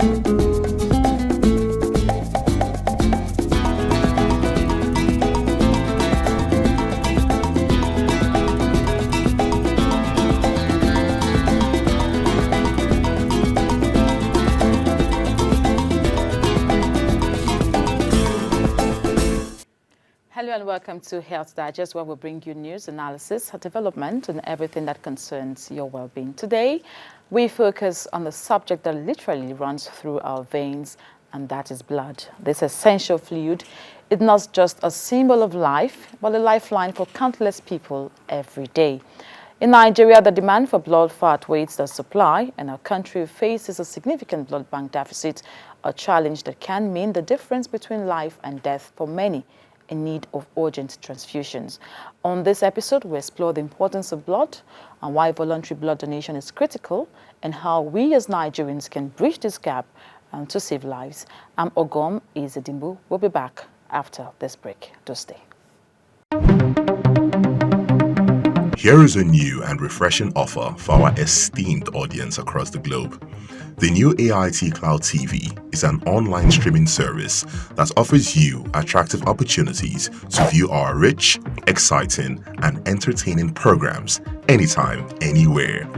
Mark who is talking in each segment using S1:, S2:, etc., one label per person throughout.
S1: Hello and welcome to Health Digest, where we bring you news, analysis, development, and everything that concerns your well-being. Today, we focus on the subject that literally runs through our veins, and that is blood. This essential fluid is not just a symbol of life, but a lifeline for countless people every day. In Nigeria, the demand for blood far outweighs the supply, and our country faces a significant blood bank deficit, a challenge that can mean the difference between life and death for many in need of urgent transfusions. On this episode, we explore the importance of blood and why voluntary blood donation is critical and how we as Nigerians can bridge this gap to save lives. I'm Ogom Izedimbu. We'll be back after this break. Do stay.
S2: Here is a new and refreshing offer for our esteemed audience across the globe. The new AIT Cloud TV is an online streaming service that offers you attractive opportunities to view our rich, exciting, and entertaining programs anytime, anywhere.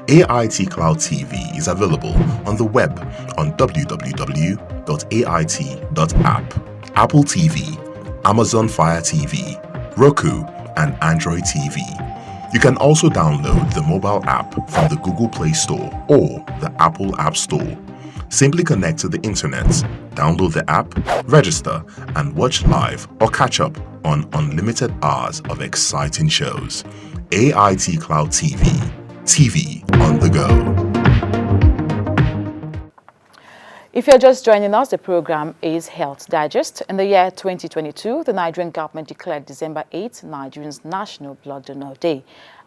S2: AIT Cloud TV is available on the web on www.ait.app, Apple TV, Amazon Fire TV, Roku, and Android TV. You can also download the mobile app from the Google Play Store or the Apple App Store. Simply connect to the internet, download the app, register, and watch live or catch up on unlimited hours of exciting shows. AIT Cloud TV. TV on the go.
S1: If you're just joining us, the program is Health Digest. In the year 2022, the Nigerian government declared December 8 Nigerians National Blood Donor Day.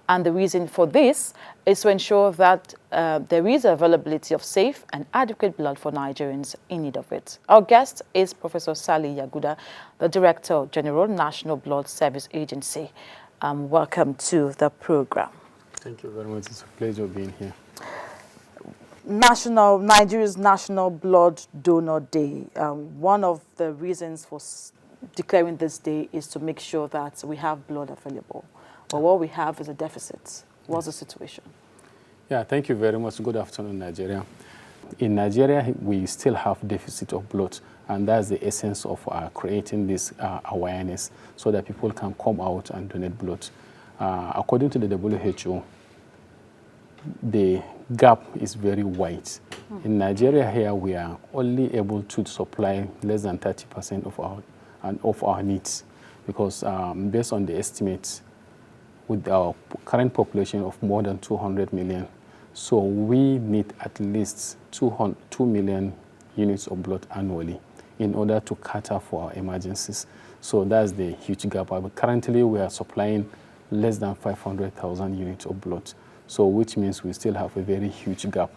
S1: And the reason for this is to ensure that there is availability of safe and adequate blood for Nigerians in need of it. Our guest is Professor Sally Yaguda, the Director General, National Blood Service Agency. Welcome to the program.
S3: Thank you very much. It's a pleasure being here.
S1: Nigeria's National Blood Donor Day. One of the reasons for declaring this day is to make sure that we have blood available. But what we have is a deficit. What's the situation?
S3: Yeah, thank you very much. Good afternoon, Nigeria. In Nigeria, we still have deficit of blood, and that's the essence of creating this awareness so that people can come out and donate blood. According to the WHO, the gap is very wide. In Nigeria here, we are only able to supply less than 30% of our needs, because based on the estimates, with our current population of more than 200 million, so we need at least 2 million units of blood annually in order to cater for our emergencies. So that's the huge gap. But currently, we are supplying less than 500,000 units of blood. So which means we still have a very huge gap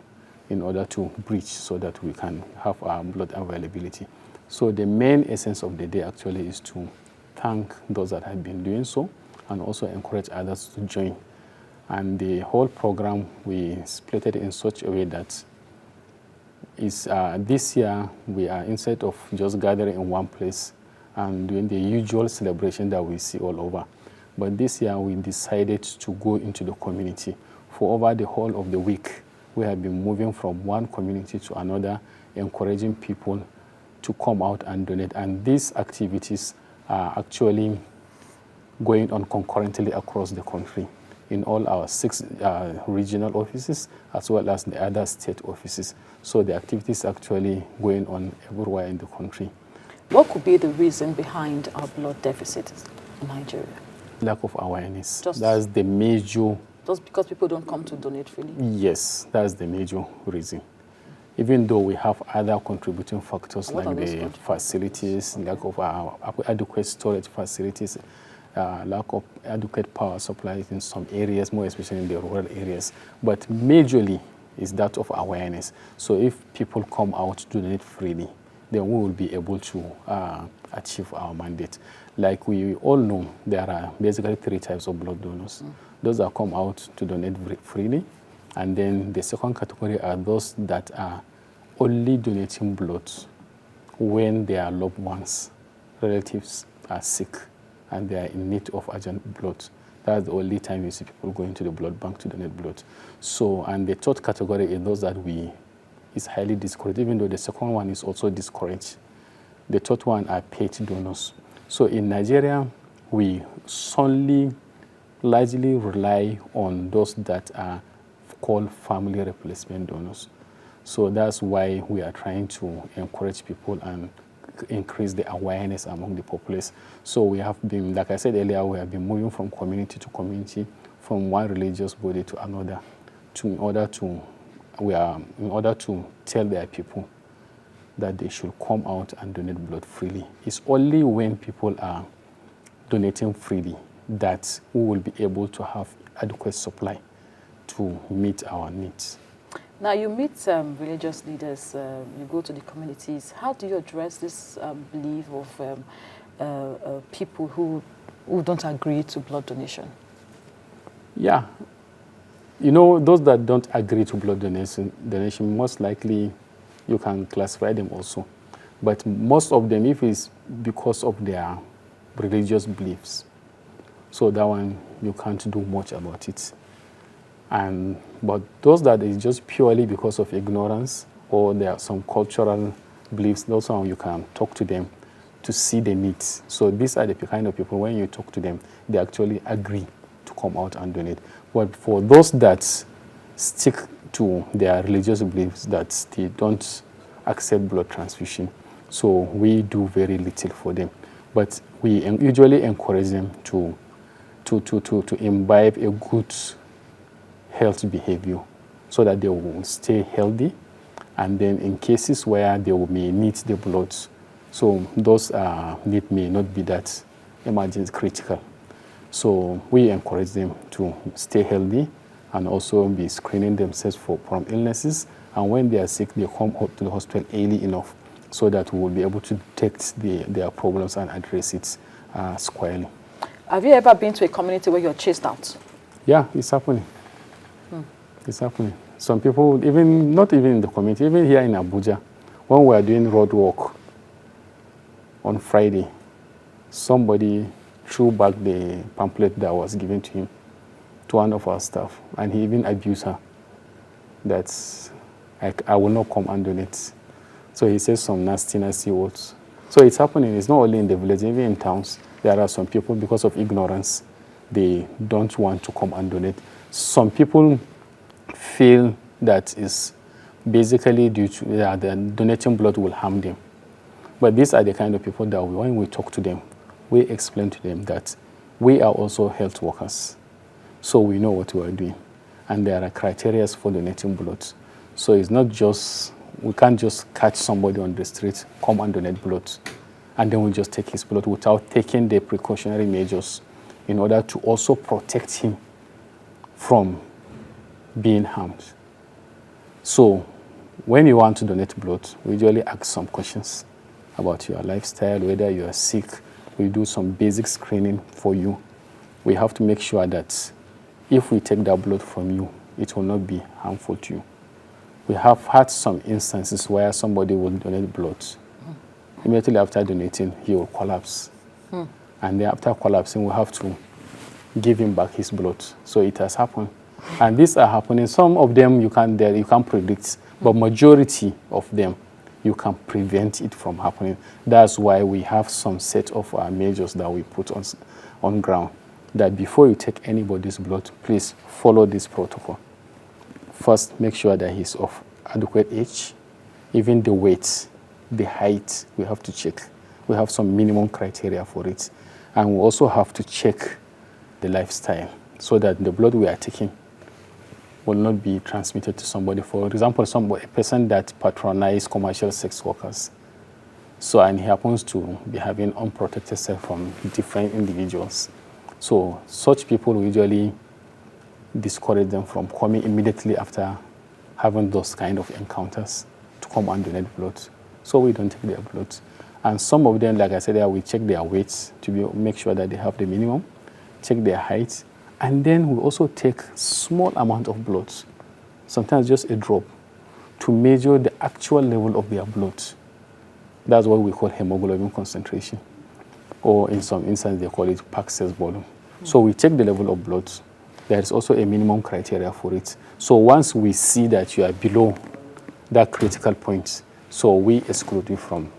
S3: in order to bridge so that we can have our blood availability. So the main essence of the day actually is to thank those that have been doing so and also encourage others to join. And the whole program, we split it in such a way that is this year we are, instead of just gathering in one place and doing the usual celebration that we see all over, but this year we decided to go into the community. For over the whole of the week, we have been moving from one community to another, encouraging people to come out and donate. And these activities are actually going on concurrently across the country in all our 6 regional offices, as well as the other state offices. So the activities are actually going on everywhere in the country.
S1: What could be the reason behind our blood deficit in Nigeria?
S3: Lack of awareness. That's the major.
S1: Just because people don't come to donate freely?
S3: Yes, that's the major reason. Even though we have other contributing factors like the facilities, lack of adequate storage facilities, lack of adequate power supplies in some areas, more especially in the rural areas. But majorly is that of awareness. So if people come out to donate freely, then we will be able to achieve our mandate. Like we all know, there are basically 3 types of blood donors. Those that come out to donate freely, and then the second category are those that are only donating blood when their loved ones, relatives are sick and they are in need of urgent blood. That's the only time you see people going to the blood bank to donate blood. So, and the third category is those that is highly discouraged, even though the second one is also discouraged. The third one are paid donors. So in Nigeria, we solely, largely rely on those that are called family replacement donors. So that's why we are trying to encourage people and increase the awareness among the populace. So we have been, like I said earlier, we have been moving from community to community, from one religious body to another, in order to tell their people that they should come out and donate blood freely. It's only when people are donating freely that we will be able to have adequate supply to meet our needs.
S1: Now, you meet religious leaders, you go to the communities. How do you address this belief of people who don't agree to blood donation?
S3: Yeah. You know, those that don't agree to blood donation, most likely you can classify them also. But most of them, if it's because of their religious beliefs, so that one, you can't do much about it. But those that is just purely because of ignorance or there are some cultural beliefs, those one you can talk to them to see the needs. So these are the kind of people, when you talk to them, they actually agree to come out and donate. But for those that stick to their religious beliefs, that they don't accept blood transfusion, so we do very little for them. But we usually encourage them to imbibe a good health behavior so that they will stay healthy, and then in cases where they may need the blood, so those need may not be that emergency critical. So we encourage them to stay healthy and also be screening themselves from illnesses, and when they are sick, they come out to the hospital early enough so that we will be able to detect their problems and address it squarely.
S1: Have you ever been to a community where you're chased out?
S3: Yeah, it's happening. It's happening. Some people, not even in the community, even here in Abuja, when we are doing road walk on Friday, somebody threw back the pamphlet that was given to him, to one of our staff, and he even abused her. That I will not come and donate. So he says some nasty words. So it's happening. It's not only in the village, even in towns. There are some people, because of ignorance, they don't want to come and donate. Some people feel that is basically due to the donating blood will harm them. But these are the kind of people that when we talk to them, we explain to them that we are also health workers. So we know what we are doing. And there are criteria for donating blood. So it's not just, we can't just catch somebody on the street, come and donate blood, and then we just take his blood without taking the precautionary measures in order to also protect him from being harmed. So when you want to donate blood, we usually ask some questions about your lifestyle, whether you are sick. We do some basic screening for you. We have to make sure that if we take that blood from you, it will not be harmful to you. We have had some instances where somebody will donate blood. Immediately after donating, he will collapse. And then after collapsing, we have to give him back his blood. So it has happened. And these are happening. Some of them you can't predict, but majority of them, you can prevent it from happening. That's why we have some set of measures that we put on ground, that before you take anybody's blood, please follow this protocol. First, make sure that he's of adequate age, even the weight, the height, we have to check. We have some minimum criteria for it. And we also have to check the lifestyle so that the blood we are taking will not be transmitted to somebody. For example, a person that patronizes commercial sex workers. So, and he happens to be having unprotected sex from different individuals. So such people we usually discourage them from coming immediately after having those kind of encounters to come and donate blood. So we don't take their blood. And some of them, like I said, we check their weights to make sure that they have the minimum, check their height, and then we also take small amount of blood, sometimes just a drop, to measure the actual level of their blood. That's what we call hemoglobin concentration, or in some instances they call it packed cells volume. So we check the level of blood. There is also a minimum criteria for it. So once we see that you are below that critical point, so we exclude you from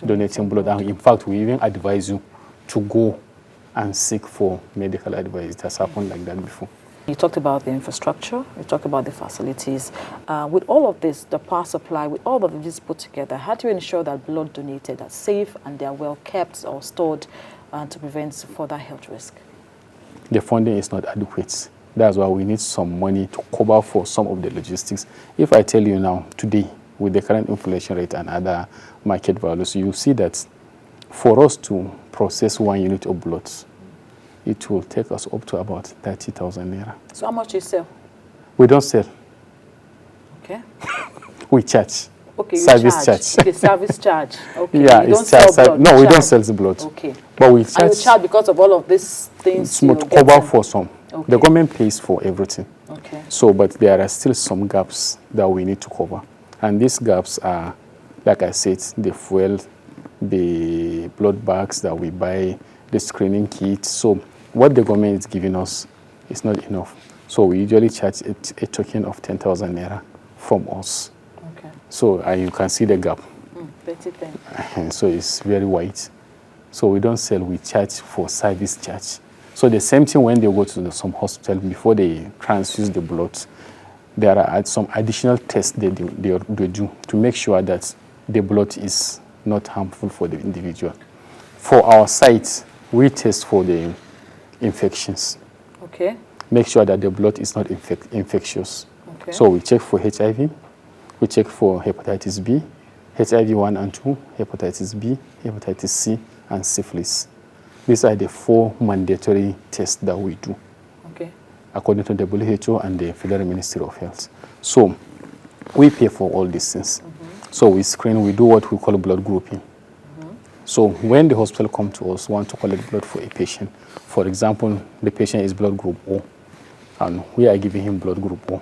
S3: donating blood. And in fact, we even advise you to go and seek for medical advice. It has happened like that before.
S1: You talked about the infrastructure, you talked about the facilities. With all of this, the power supply, with all of this put together, how do you ensure that blood donated are safe and they are well kept or stored to prevent further health risk?
S3: The funding is not adequate. That's why we need some money to cover for some of the logistics. If I tell you now, today, with the current inflation rate and other market values, you see that for us to process 1 unit of blood, it will take us up to about 30,000 naira.
S1: So how much do you sell?
S3: We don't sell.
S1: Okay.
S3: We charge.
S1: Okay, you
S3: service charge.
S1: Okay, service charge. Okay.
S3: Yeah,
S1: you don't
S3: it's
S1: sell
S3: charge.
S1: blood.
S3: No, we
S1: charge.
S3: don't sell the blood.
S1: Okay.
S3: But we charge.
S1: And you charge because of all of these things.
S3: To cover for some.
S1: Okay.
S3: The government pays for everything.
S1: Okay.
S3: So, but there are still some gaps that we need to cover. And these gaps are, like I said, the fuel, the blood bags that we buy, the screening kit. So what the government is giving us is not enough. So we usually charge a token of 10,000 naira from us.
S1: Okay.
S3: So you can see the gap.
S1: 30.
S3: So it's very wide. So we don't sell, we charge for service charge. So the same thing when they go to some hospital, before they transfuse the blood, there are some additional tests they do to make sure that the blood is not harmful for the individual. For our site, we test for the infections.
S1: Okay.
S3: Make sure that the blood is not infectious.
S1: Okay.
S3: So we check for HIV, we check for hepatitis B, HIV 1 and 2, hepatitis B, hepatitis C, and syphilis. These are the 4 mandatory tests that we do,
S1: okay,
S3: according to the WHO and the Federal Ministry of Health. So we pay for all these things. So we screen, we do what we call blood grouping. So when the hospital comes to us, want to collect blood for a patient, for example, the patient is blood group O, and we are giving him blood group O.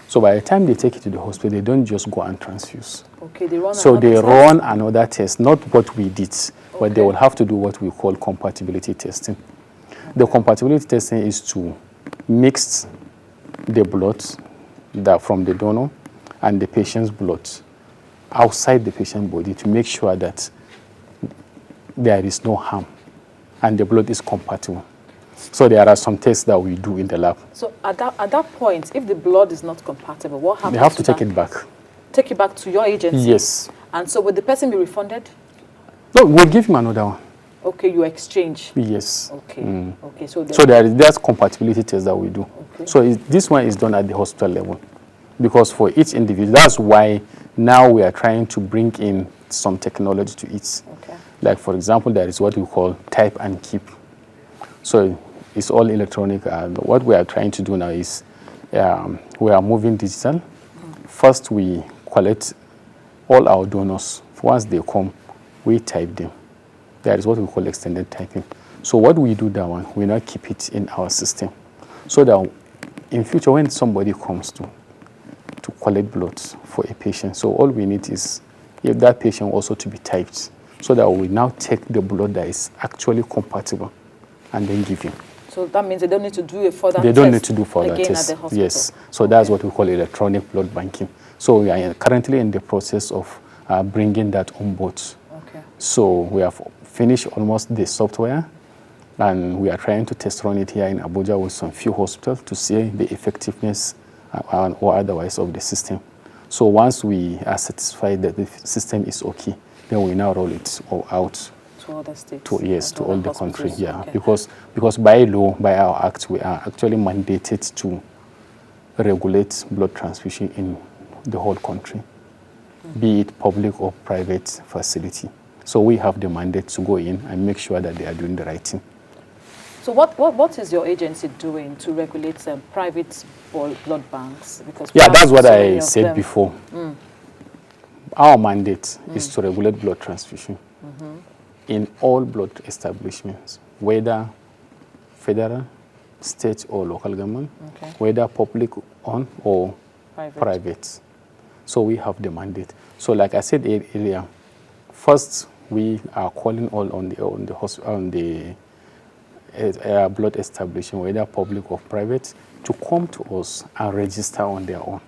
S3: So by the time they take it to the hospital, they don't just go and transfuse.
S1: Okay, they run
S3: so
S1: another
S3: they
S1: test?
S3: run another test, not what we did, but they
S1: Okay.
S3: will have to do what we call compatibility testing. The compatibility testing is to mix the blood from the donor and the patient's blood outside the patient's body to make sure that there is no harm and the blood is compatible. So there are some tests that we do in the lab.
S1: So at that point, if the blood is not compatible, what happens?
S3: They have to take
S1: that?
S3: it back.
S1: Take it back to your agency?
S3: Yes.
S1: And so will the person be refunded?
S3: No, we'll give him another one.
S1: Okay, you exchange.
S3: Yes.
S1: Okay. Okay. So
S3: there's compatibility tests that we do.
S1: Okay.
S3: So this one is done at the hospital level, because for each individual, that's why now we are trying to bring in some technology to it.
S1: Okay.
S3: Like for example, there is what we call type and keep. So it's all electronic. What we are trying to do now is we are moving digital. First, we collect all our donors. Once they come, we type them. That is what we call extended typing. So what we do that one, we now keep it in our system, so that in future when somebody comes to collect blood for a patient, so all we need is if that patient also to be typed, so that we now take the blood that is actually compatible and then give him.
S1: So that means they don't need to do a further test.
S3: They don't need to do further
S1: again
S3: tests.
S1: At the hospital.
S3: Yes. So that's what we call electronic blood banking. So we are currently in the process of bringing that on board.
S1: Okay.
S3: So we have finished almost the software, and we are trying to test run it here in Abuja with some few hospitals to see the effectiveness or otherwise of the system. So once we are satisfied that the system is okay, then we now roll it out
S1: to other states.
S3: To all the country. Yeah,
S1: okay.
S3: because by law, by our act, we are actually mandated to regulate blood transfusion in the whole country, be it public or private facility. So we have the mandate to go in and make sure that they are doing the right thing.
S1: So what is your agency doing to regulate private blood banks? Because
S3: that's what I said before. Our mandate is to regulate blood transfusion in all blood establishments, whether federal, state, or local government, whether public owned or private. So we have the mandate. So like I said earlier, first we are calling all on the blood establishment, whether public or private, to come to us and register on their own.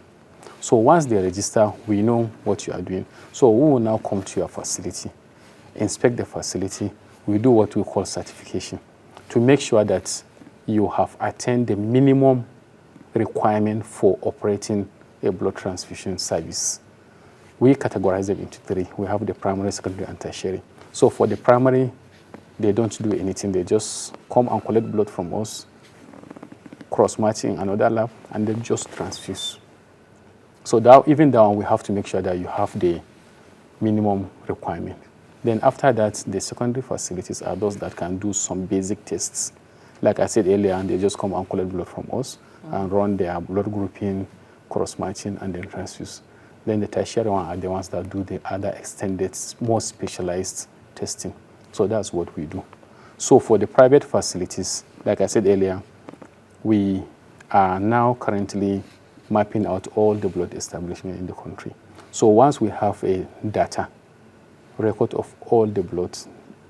S3: So once they register, we know what you are doing. So we will now come to your facility, inspect the facility. We do what we call certification to make sure that you have attained the minimum requirement for operating a blood transfusion service. We categorize them into three. We have the primary, secondary, and tertiary. So for the primary, they don't do anything. They just come and collect blood from us, cross-matching another lab, and then just transfuse. So that, even that one, we have to make sure that you have the minimum requirement. Then after that, the secondary facilities are those that can do some basic tests. Like I said earlier, they just come and collect blood from us and run their blood grouping, cross-matching, and then transfuse. Then the tertiary one are the ones that do the other extended, more specialized testing. So that's what we do. So for the private facilities, like I said earlier, we are now currently mapping out all the blood establishments in the country. So once we have a data record of all the blood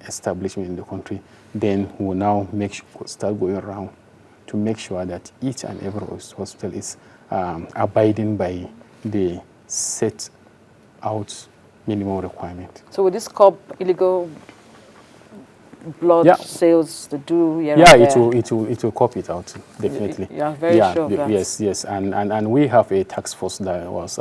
S3: establishments in the country, then we'll now start going around to make sure that each and every hospital is abiding by the set out minimum requirement.
S1: So will this curb illegal blood sales to do here?
S3: Yeah, it will cop it out, definitely.
S1: Yeah, very sure of that.
S3: Yes. And we have a task force that was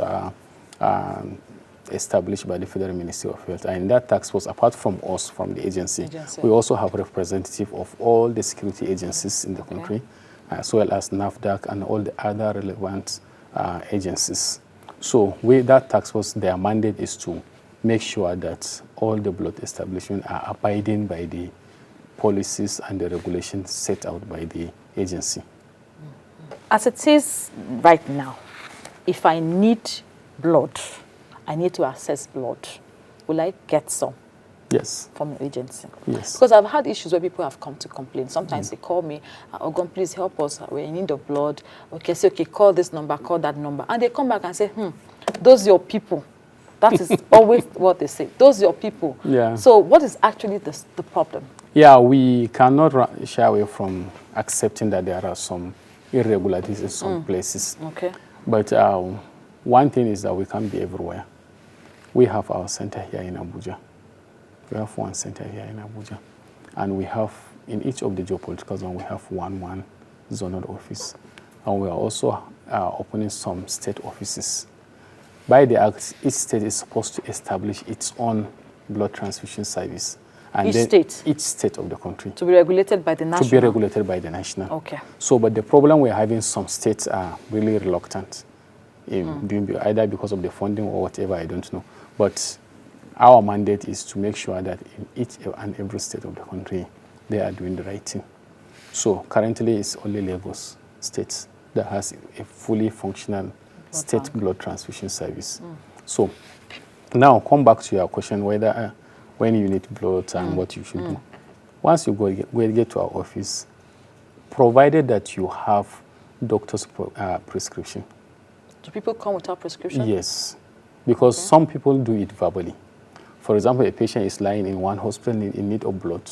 S3: established by the Federal Ministry of Health. And in that task force, apart from us, from the agency, we also have representatives of all the security agencies in the country, as well as NAFDAC and all the other relevant agencies. So that task force, their mandate is to make sure that all the blood establishments are abiding by the policies and the regulations set out by the agency.
S1: As it is right now, if I need blood, I need to access blood, will I get some?
S3: Yes.
S1: From your agency?
S3: Yes.
S1: Because I've had issues where people have come to complain. Sometimes they call me, Ogom, please help us, we're in need of blood. Okay, say, okay, call this number, call that number. And they come back and say, those your people. That is always what they say. Those your people.
S3: Yeah.
S1: So what is actually the problem?
S3: Yeah, we cannot shy away from accepting that there are some irregularities in some places.
S1: Okay.
S3: But one thing is that we can't be everywhere. We have our center here in Abuja. We have one center here in Abuja. And we have, in each of the geopolitical zones, we have one zonal office. And we are also opening some state offices. By the Act, each state is supposed to establish its own blood transfusion service. And each state of the country. To be regulated by the national? To be regulated by the national.
S1: Okay.
S3: So, but the problem we're having, some states are really reluctant in doing, either because of the funding or whatever, I don't know. But our mandate is to make sure that in each and every state of the country, they are doing the right thing. So currently, it's only Lagos State that has a fully functional state blood transfusion service. So now come back to your question whether when you need blood and what you should do. Once you get to our office, provided that you have doctor's prescription.
S1: Do people come without prescription?
S3: Yes, because some people do it verbally. For example, a patient is lying in one hospital in need of blood.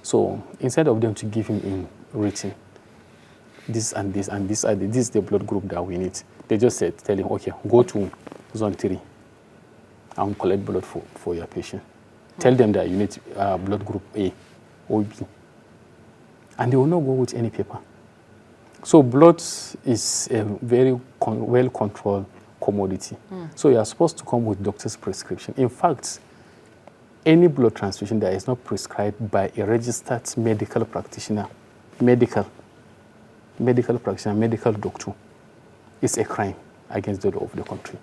S3: So instead of them to give him in written, this and this and this is the blood group that we need, they just tell him, okay, go to zone 3 and collect blood for your patient. Tell them that you need blood group A or B. And they will not go with any paper. So blood is a very well-controlled commodity. So you are supposed to come with doctor's prescription. In fact, any blood transfusion that is not prescribed by a registered medical practitioner, medical doctor, is a crime against the law of the country.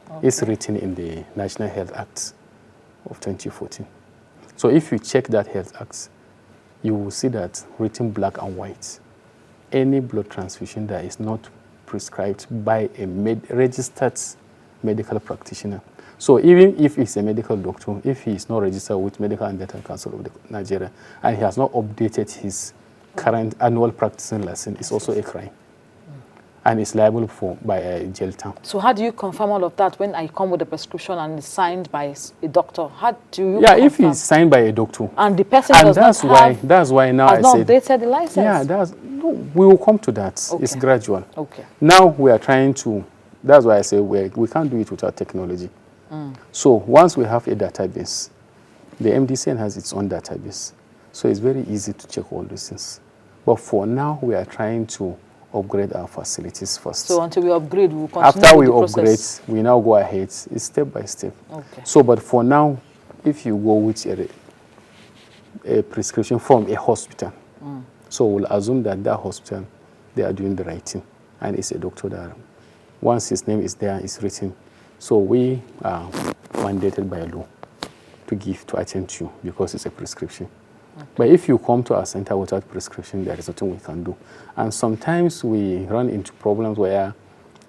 S3: Okay. It's written in the National Health Act of 2014. So if you check that Health Act, you will see that written black and white, any blood transfusion that is not prescribed by a registered medical practitioner. So even if he's a medical doctor, if he is not registered with Medical and Dental Council of Nigeria, and he has not updated his current annual practicing license, it's also a crime. and it's liable by a jail term.
S1: So how do you confirm all of that when I come with a prescription and it's signed by a doctor? How do you
S3: Yeah,
S1: confirm?
S3: if it's signed by a doctor.
S1: And the person
S3: And
S1: does
S3: that's
S1: not
S3: why
S1: have,
S3: that's why now
S1: has
S3: I
S1: not
S3: said
S1: updated the license.
S3: yeah, no, we will come to that.
S1: Okay.
S3: It's gradual.
S1: Okay.
S3: Now we are trying to. That's why I say we can't do it without technology. So once we have a database, the MDCN has its own database. So it's very easy to check all these things. But for now, we are trying to upgrade our facilities first.
S1: So until we upgrade, we'll continue
S3: After
S1: with
S3: we
S1: the
S3: upgrade,
S1: process.
S3: we now go ahead. It's step by step.
S1: Okay.
S3: So, but for now, if you go with a prescription from a hospital, so we'll assume that hospital, they are doing the right thing. And it's a doctor that, once his name is there, it's written. So we are mandated by law to attend to you because it's a prescription. Okay. But if you come to our center without prescription, there is nothing we can do. And sometimes we run into problems where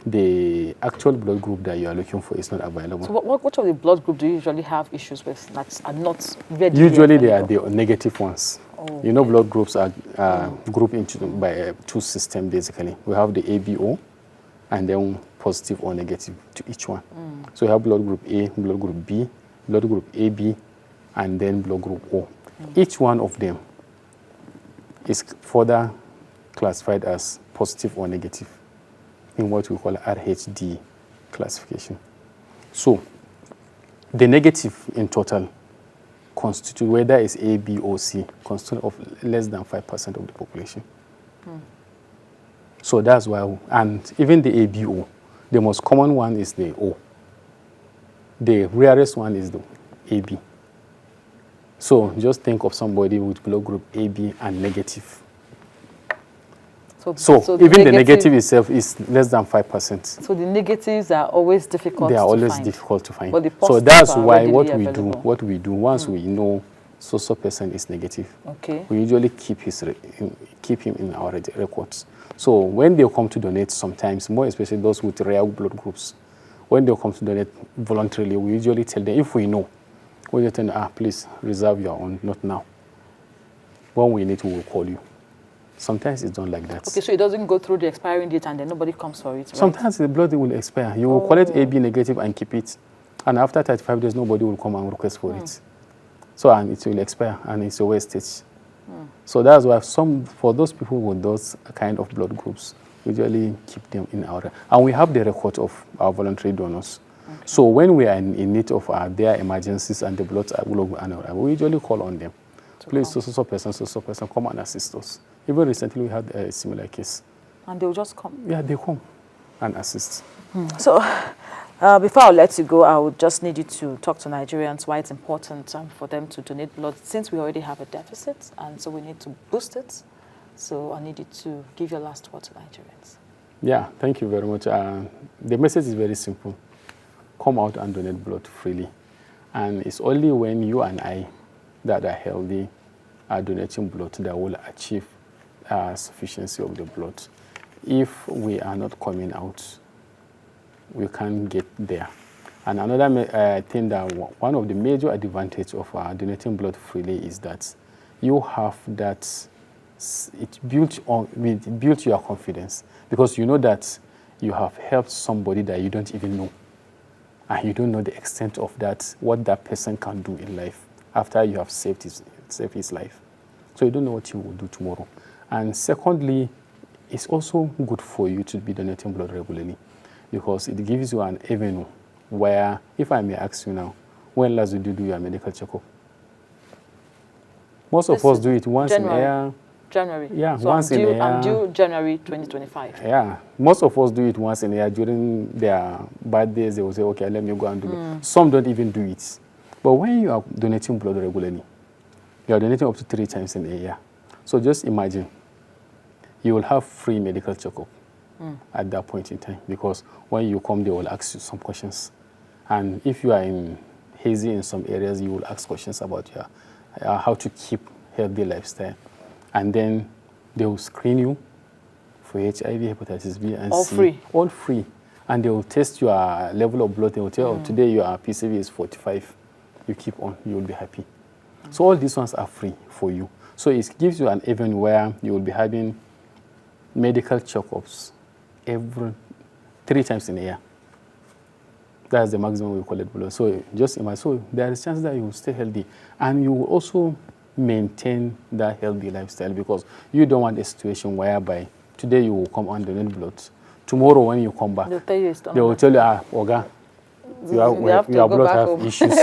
S3: the actual blood group that you are looking for is not available.
S1: So what of the blood group do you usually have issues with that are not ready?
S3: Usually they are the negative ones.
S1: Oh,
S3: you know, blood groups are grouped into by two systems basically. We have the ABO and then positive or negative to each one. So we have blood group A, blood group B, blood group AB, and then blood group O. Each one of them is further classified as positive or negative in what we call RHD classification. So the negative in total constitute, whether it's A, B, or C, constitute of less than 5% of the population. So that's why, and even the ABO, the most common one is the O. The rarest one is the AB. So just think of somebody with blood group AB and negative. So even the negative itself is less than 5%.
S1: So the negatives are always difficult to find.
S3: They are always difficult to find.
S1: But the
S3: So that's why
S1: available.
S3: what we do once we know so person is negative,
S1: okay,
S3: we usually keep him in our records. So when they come to donate, sometimes, more especially those with rare blood groups, when they come to donate voluntarily, we usually tell them, if we know, we just tell them, please reserve your own, not now. When we need to, we'll call you. Sometimes it's done like that.
S1: Okay, so it doesn't go through the expiring date and then nobody comes for it, right?
S3: Sometimes the blood will expire. You will collect AB negative and keep it. And after 35 days, nobody will come and request for it. So and it will expire and it's a wastage. So that's why for those people with those kind of blood groups, we usually keep them in our, and we have the record of our voluntary donors. Okay. So when we are in need of their emergencies and the blood are low, we usually call on them. Please, so person, come and assist us. Even recently, we had a similar case.
S1: And they'll just come?
S3: Yeah, they come and assist.
S1: So, before I let you go, I would just need you to talk to Nigerians why it's important for them to donate blood, since we already have a deficit, and so we need to boost it. So I need you to give your last word to Nigerians. Yeah,
S3: thank you very much. The message is very simple. Come out and donate blood freely. And it's only when you and I that are healthy are donating blood that will achieve sufficiency of the blood. If we are not coming out, we can't get there. And another thing that one of the major advantages of donating blood freely is that you have that, it builds your confidence, because you know that you have helped somebody that you don't even know. And you don't know the extent of that, what that person can do in life after you have saved his life. So you don't know what you will do tomorrow. And secondly, it's also good for you to be donating blood regularly, because it gives you an avenue where, if I may ask you now, when last did you do your medical checkup? Most of us do it once in a year.
S1: January.
S3: Yeah,
S1: so
S3: once in a year.
S1: I'm due January 2025.
S3: Yeah, most of us do it once in a year. During their birthdays, they will say, okay, let me go and do it. Some don't even do it. But when you are donating blood regularly, you are donating up to 3 times in a year. So just imagine, you will have free medical checkup at that point in time, because when you come, they will ask you some questions. And if you are hazy in some areas, you will ask questions about how to keep healthy lifestyle. And then they will screen you for HIV, hepatitis B, and
S1: all
S3: C.
S1: Free.
S3: All free. And they will test your level of blood. They will tell you, today your PCV is 45. You keep on, you will be happy. So all these ones are free for you. So it gives you an avenue where you will be having medical checkups every 3 times in a year. That's the maximum we collect blood. So just imagine, so there is a chance that you will stay healthy, and you will also maintain that healthy lifestyle, because you don't want a situation whereby today you will come and donate blood. Tomorrow when you come back, they will tell you, Oga, your blood have issues.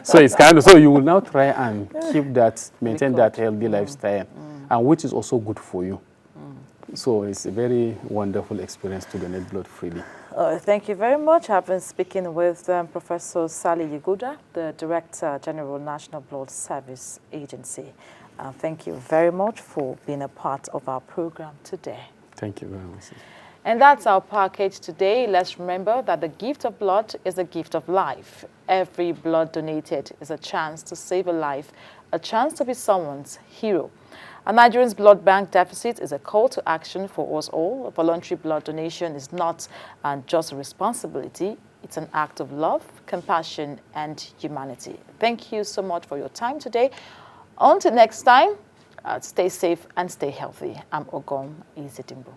S3: So it's kind of, so you will now try and keep that, maintain that healthy lifestyle, and which is also good for you. So it's a very wonderful experience to donate blood freely.
S1: Thank you very much. I've been speaking with Professor Sally Yeguda, the Director General, National Blood Service Agency. Thank you very much for being a part of our program today.
S3: Thank you very much.
S1: And that's our package today. Let's remember that the gift of blood is a gift of life. Every blood donated is a chance to save a life, a chance to be someone's hero. A Nigerian's blood bank deficit is a call to action for us all. Voluntary blood donation is not just a responsibility. It's an act of love, compassion, and humanity. Thank you so much for your time today. Until next time, stay safe and stay healthy. I'm Ogom Izidimbo.